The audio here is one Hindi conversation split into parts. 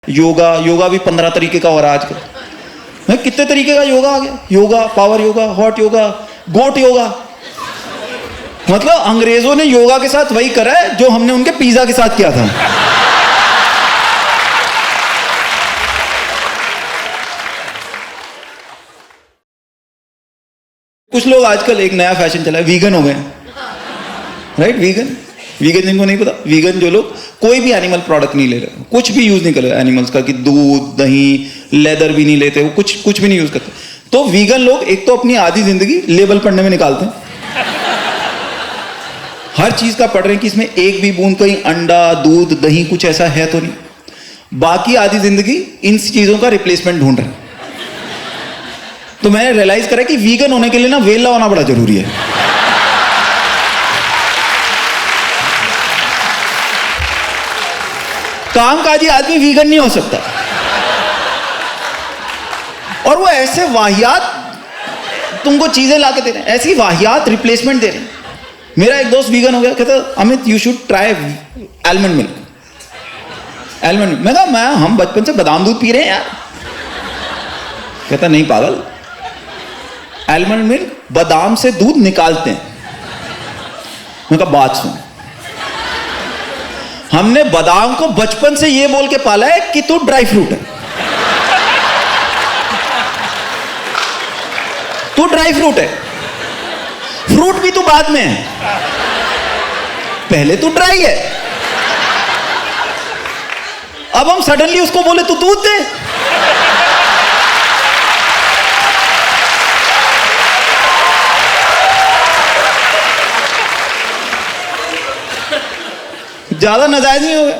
योगा योगा भी 15 तरीके का हो रहा है आजकल। कितने तरीके का योगा आ गया। Yoga, power yoga, hot yoga, goat yoga. मतलब अंग्रेजों ने योगा के साथ वही करा है जो हमने उनके पिज्जा के साथ किया था। कुछ लोग आजकल एक नया फैशन चला है, वीगन हो गए। राइट, वीगन जिनको नहीं पता, वीगन जो लोग कोई भी एनिमल प्रोडक्ट नहीं ले रहे, कुछ भी यूज नहीं कर रहे एनिमल्स का, कि दूध, दही, लेदर भी नहीं लेते, वो कुछ भी नहीं यूज करते। तो वीगन लोग एक तो अपनी आधी जिंदगी लेबल पढ़ने में निकालते हैं, हर चीज का पढ़ रहे हैं कि इसमें एक भी बूंद कहीं अंडा, दूध, दही कुछ ऐसा है तो नहीं। बाकी आधी जिंदगी इन चीजों का रिप्लेसमेंट ढूंढ रहे हैं। तो मैंने रियलाइज करा कि वीगन होने के लिए ना वेला होना बड़ा जरूरी है। कामकाजी आदमी वीगन नहीं हो सकता। और वो ऐसे वाहियात तुमको चीजें ला के दे रहे हैं, ऐसी वाहियात रिप्लेसमेंट दे रहे हैं। मेरा एक दोस्त वीगन हो गया, कहता Amit you should try almond milk. Almond, मैं कहा हम बचपन से बादाम दूध पी रहे हैं यार। कहता नहीं पागल, आलमंड मिल्क बादाम से दूध निकालते हैं। मैं कहा बात सुन, हमने बादाम को बचपन से ये बोल के पाला है कि तू ड्राई फ्रूट है, तू ड्राई फ्रूट है, फ्रूट भी तू बाद में है, पहले तू ड्राई है। अब हम सडनली उसको बोले तू दूध दे। ज्यादा नाजायज नहीं हो गया।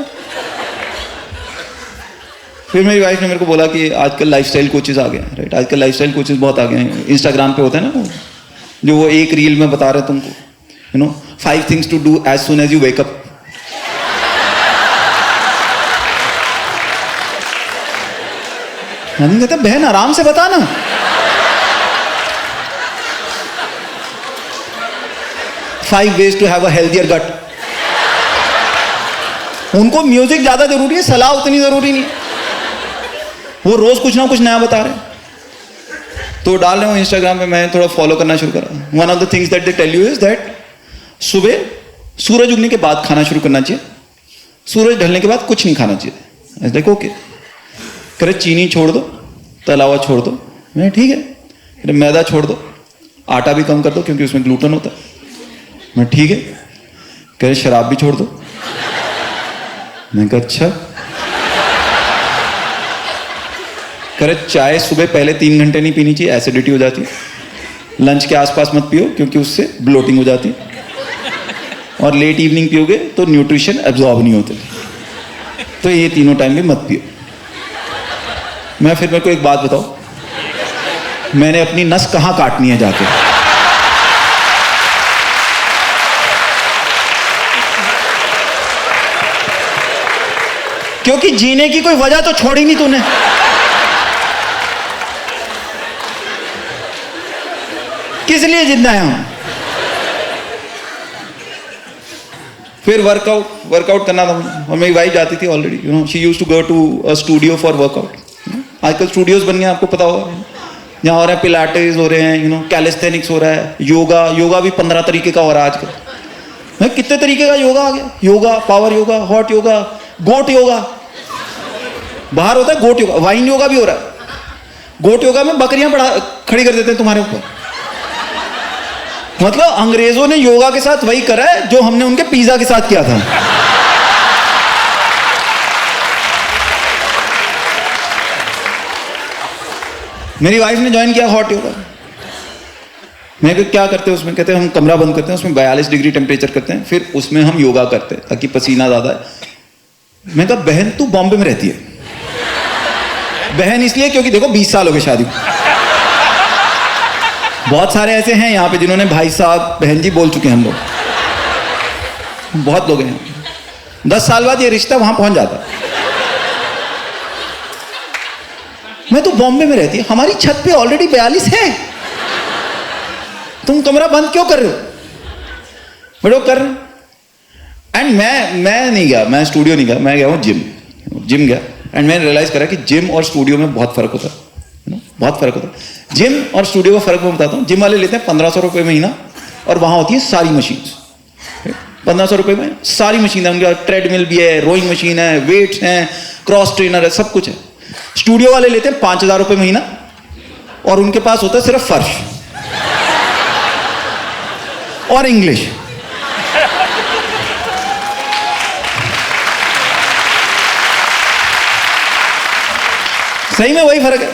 फिर मेरी वाइफ ने मेरे को बोला कि आजकल लाइफस्टाइल कोचेस आ गए हैं। राइट, आजकल लाइफस्टाइल कोचेस बहुत आ गए हैं। इंस्टाग्राम पे होते हैं ना, जो वो एक रील में बता रहे तुमको, 5 things to do as soon as you wake up। हम कहते बहन आराम से बता ना। Five ways to have a healthier gut। उनको म्यूजिक ज्यादा जरूरी है, सलाह उतनी जरूरी नहीं। वो रोज कुछ ना कुछ नया बता रहे हैं, तो डाल रहे हो इंस्टाग्राम पे। मैं थोड़ा फॉलो करना शुरू करा। One of the things that they tell you is that सुबह सूरज उगने के बाद खाना शुरू करना चाहिए, सूरज ढलने के बाद कुछ नहीं खाना चाहिए। देखो ओके, करे चीनी छोड़ दो, तला हुआ छोड़ दो। मैं ठीक है। मैदा छोड़ दो, आटा भी कम कर दो क्योंकि उसमें ग्लूटेन होता है। मैं ठीक है। करे शराब भी छोड़ दो। मैं कहा अच्छा। करे चाय सुबह पहले 3 घंटे नहीं पीनी चाहिए, एसिडिटी हो जाती है। लंच के आसपास मत पियो क्योंकि उससे ब्लोटिंग हो जाती है। और लेट इवनिंग पियोगे तो न्यूट्रिशन एब्जॉर्ब नहीं होते। तो ये तीनों टाइम भी मत पियो। मैं फिर मेरे को एक बात बताओ, मैंने अपनी नस कहां काटनी है जाके? क्योंकि जीने की कोई वजह तो छोड़ी नहीं तूने। किस लिए जिंदा है हम? फिर वर्कआउट करना था। और मेरी वाइफ जाती थी already, she used to go to a studio for workout. आजकल स्टूडियोज बन गए, आपको पता होगा। यहाँ हो रहा है पिलाटेस हो रहे हैं, कैलिस्थेनिक्स हो रहा है, योगा भी 15 तरीके का हो रहा है आजकल। कितने तरीके का योगा आ गया। Yoga, power yoga, hot yoga, goat yoga. बाहर होता है गोट योगा, वाइन योगा भी हो रहा है। गोट योगा में बकरियां खड़ी कर देते हैं तुम्हारे ऊपर। मतलब अंग्रेजों ने योगा के साथ वही करा है जो हमने उनके पिज्जा के साथ किया था। मेरी वाइफ ने ज्वाइन किया हॉट योगा। मैं क्या करते हैं उसमें? कहते हैं हम कमरा बंद करते हैं, उसमें 42 डिग्री टेम्परेचर करते हैं, फिर उसमें हम योगा करते हैं ताकि पसीना ज्यादा है। मैं कहा बहन तू बॉम्बे में रहती है। बहन इसलिए क्योंकि देखो 20 साल हो गए शादी। बहुत सारे ऐसे हैं यहाँ पे जिन्होंने भाई साहब बहन जी बोल चुके हैं। हम लोग बहुत लोग हैं। 10 साल बाद ये रिश्ता वहां पहुंच जाता है। मैं तो बॉम्बे में रहती है, हमारी छत पे ऑलरेडी 42 है, तुम कमरा बंद क्यों कर रहे हो? बड़ो कर रहे। एंड मैं नहीं गया, मैं स्टूडियो नहीं गया, मैं गया हूँ जिम गया। एंड मैंने रियलाइज करा कि जिम और स्टूडियो में बहुत फर्क होता है, बहुत फर्क होता है। जिम और स्टूडियो का फर्क मैं बताता हूँ। जिम वाले लेते हैं 1500 रुपये महीना और वहाँ होती है सारी मशीन। 1500 रुपये में सारी मशीन है, उनके ट्रेडमिल भी है, रोइंग मशीन है, वेट्स हैं, क्रॉस ट्रेनर है, सब कुछ है। स्टूडियो वाले लेते हैं 5000 रुपये महीना और उनके पास होता है सिर्फ फर्श और इंग्लिश। सही में वही फर्क है,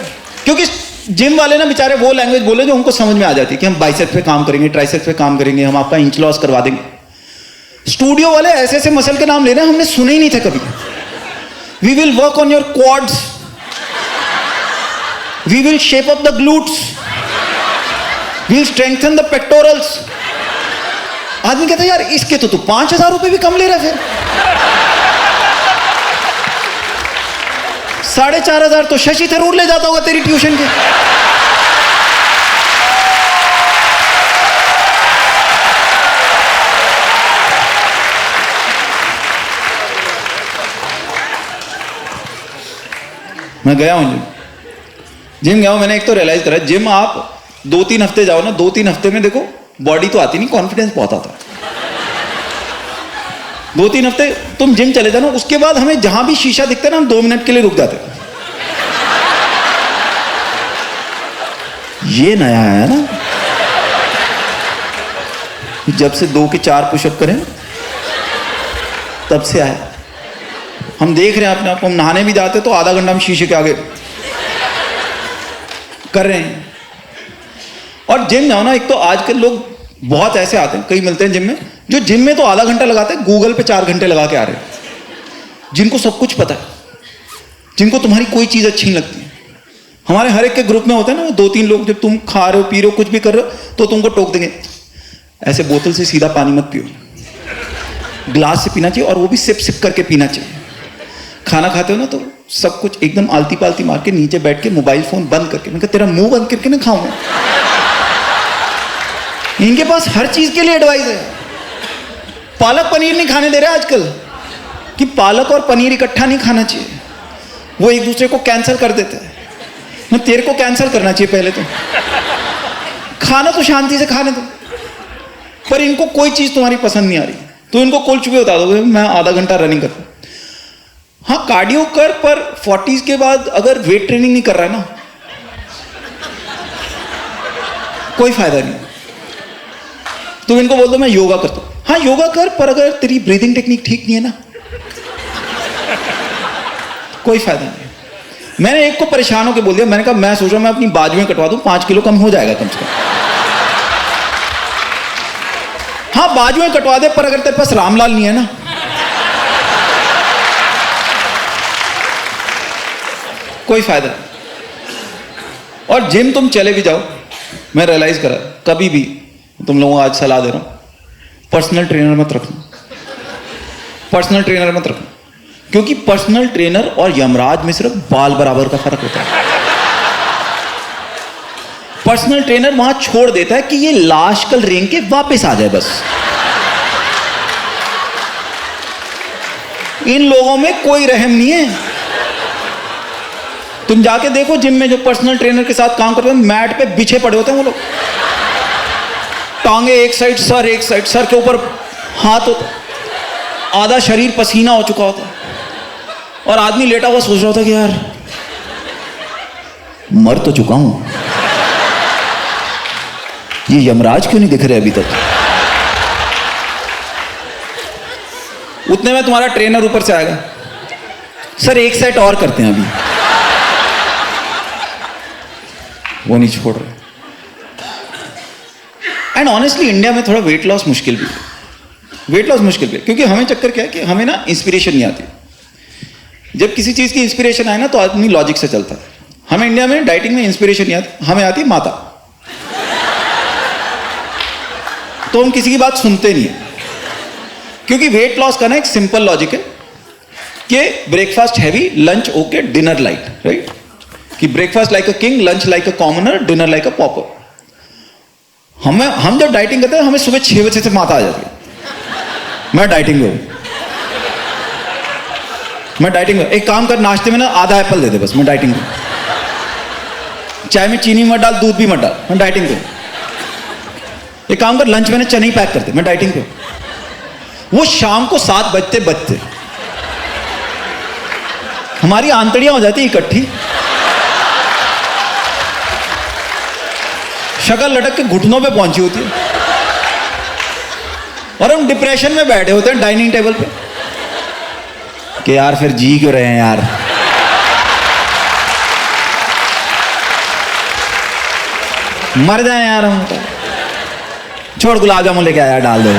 क्योंकि जिम वाले ना बेचारे वो लैंग्वेज बोले जो उनको समझ में आ जाती है कि हम बाइसेप्स पे काम करेंगे, ट्राइसेप्स पे काम करेंगे, हम आपका इंच लॉस करवा देंगे। स्टूडियो वाले ऐसे ऐसे मसल के नाम ले रहे हैं हमने सुने ही नहीं थे कभी। We will work on your quads, we will shape up the glutes, we will strengthen the pectorals. आदमी कहता है यार इसके तो तू 5000 रुपये भी कम ले रहा है, फिर 4500 तो शशि थरूर ले जाता होगा तेरी ट्यूशन के। मैं गया हूं जिम गया हूं, मैंने एक तो रियलाइज करा, जिम आप 2-3 हफ्ते जाओ ना, 2-3 हफ्ते में देखो बॉडी तो आती नहीं, कॉन्फिडेंस बहुत आता है। 2-3 हफ्ते तुम जिम चले जाओ, उसके बाद हमें जहां भी शीशा दिखता है ना, हम 2 मिनट के लिए रुक जाते हैं। ये नया है ना, जब से 2 के 4 पुशअप करें तब से आए। हम देख रहे हैं अपने आप को, हम नहाने भी जाते तो आधा घंटा हम शीशे के आगे कर रहे हैं। और जिम जाओ ना, एक तो आजकल लोग बहुत ऐसे आते हैं, कई मिलते हैं जिम में, जो जिम में तो आधा घंटा लगाते हैं, गूगल पे 4 घंटे लगा के आ रहे हैं, जिनको सब कुछ पता है, जिनको तुम्हारी कोई चीज अच्छी नहीं लगती है। हमारे हर एक के ग्रुप में होते हैं ना 2-3 लोग, जब तुम खा रहे हो, पी रहे हो, कुछ भी कर रहे हो तो तुमको टोक देंगे, ऐसे बोतल से सीधा पानी मत पियो, ग्लास से पीना चाहिए और वो भी सिप सिप करके पीना चाहिए। खाना खाते हो ना तो सब कुछ एकदम आलती पालती मार के नीचे बैठ के मोबाइल फोन बंद करके, मैं तेरा मुंह बंद करके ना खाऊंगा। इनके पास हर चीज के लिए एडवाइस है। पालक पनीर नहीं खाने दे रहे आजकल, कि पालक और पनीर इकट्ठा नहीं खाना चाहिए, वो एक दूसरे को कैंसिल कर देते हैं ना। तेरे को कैंसिल करना चाहिए पहले तो, खाना तो शांति से खाने दो। पर इनको कोई चीज तुम्हारी पसंद नहीं आ रही तो इनको कुछ भी बता दो, मैं आधा घंटा रनिंग करता हूं। हाँ कार्डियो कर, पर 40s के बाद अगर वेट ट्रेनिंग नहीं कर रहा है ना, कोई फायदा नहीं। तुम इनको बोल दो मैं योगा करता हूं, हाँ योगा कर, पर अगर तेरी ब्रीदिंग टेक्निक ठीक नहीं है ना, कोई फायदा नहीं। मैंने एक को परेशान होकर बोल दिया, मैंने कहा मैं सोच रहा हूं मैं अपनी बाजुएं कटवा दूं, 5 किलो कम हो जाएगा कम से कम। हाँ बाजुएं कटवा दे, पर अगर तेरे पास रामलाल नहीं है ना, कोई फायदा नहीं। और जिम तुम चले भी जाओ, मैं रियलाइज करा कभी भी, तुम लोगों को आज सलाह दे रहा हूं, पर्सनल ट्रेनर मत रखना, पर्सनल ट्रेनर मत रखना, क्योंकि पर्सनल ट्रेनर और यमराज में सिर्फ बाल बराबर का फर्क होता है। पर्सनल ट्रेनर वहां छोड़ देता है कि ये लाश कल रेंग के वापस आ जाए बस। इन लोगों में कोई रहम नहीं है। तुम जाके देखो जिम में जो पर्सनल ट्रेनर के साथ काम करते हैं, मैट पे बिछे पड़े होते हैं वो लोग, टांगे एक साइड, सर एक साइड, सर के ऊपर हाथ होता, आधा शरीर पसीना हो चुका होता, और आदमी लेटा हुआ सोच रहा होता कि यार मर तो चुका हूं, ये यमराज क्यों नहीं दिख रहे अभी तक। उतने में तुम्हारा ट्रेनर ऊपर से आएगा, सर एक सेट और करते हैं अभी, वो नहीं छोड़ रहे। एंड ऑनेस्टली इंडिया में थोड़ा वेट लॉस मुश्किल भी है, वेट लॉस मुश्किल भी है, क्योंकि हमें चक्कर क्या है कि हमें ना इंस्पिरेशन नहीं आती। जब किसी चीज की इंस्पिरेशन आए ना तो आदमी लॉजिक से चलता है। हमें इंडिया में डाइटिंग में इंस्पिरेशन नहीं आती, हमें आती है माता, तो हम किसी की बात सुनते नहीं है। क्योंकि वेट लॉस का ना एक सिंपल लॉजिक है कि breakfast heavy, lunch okay, dinner light, right, कि breakfast like a king, lunch like a commoner, dinner like a pauper. हम जब डाइटिंग करते हैं हमें सुबह 6 बजे से माता आ जाती है, मैं डाइटिंग में हूं, मैं डाइटिंग एक काम कर, नाश्ते में ना आधा एप्पल दे दे बस, मैं डाइटिंग पे। चाय में चीनी मत डाल, दूध भी मत डाल, मैं डाइटिंग पे। एक काम कर, लंच में ना चने ही पैक कर दे, मैं डाइटिंग पे। वो शाम को 7 बजते बजते हमारी आंतड़ियां हो जाती इकट्ठी, शक्ल लटक के घुटनों पे पहुंची होती है, और हम डिप्रेशन में बैठे होते हैं डाइनिंग टेबल पे कि यार फिर जी क्यों रहे हैं यार, मर जाए यार हम। छोड़, गुलाब जामुन लेके आया, डाल दो।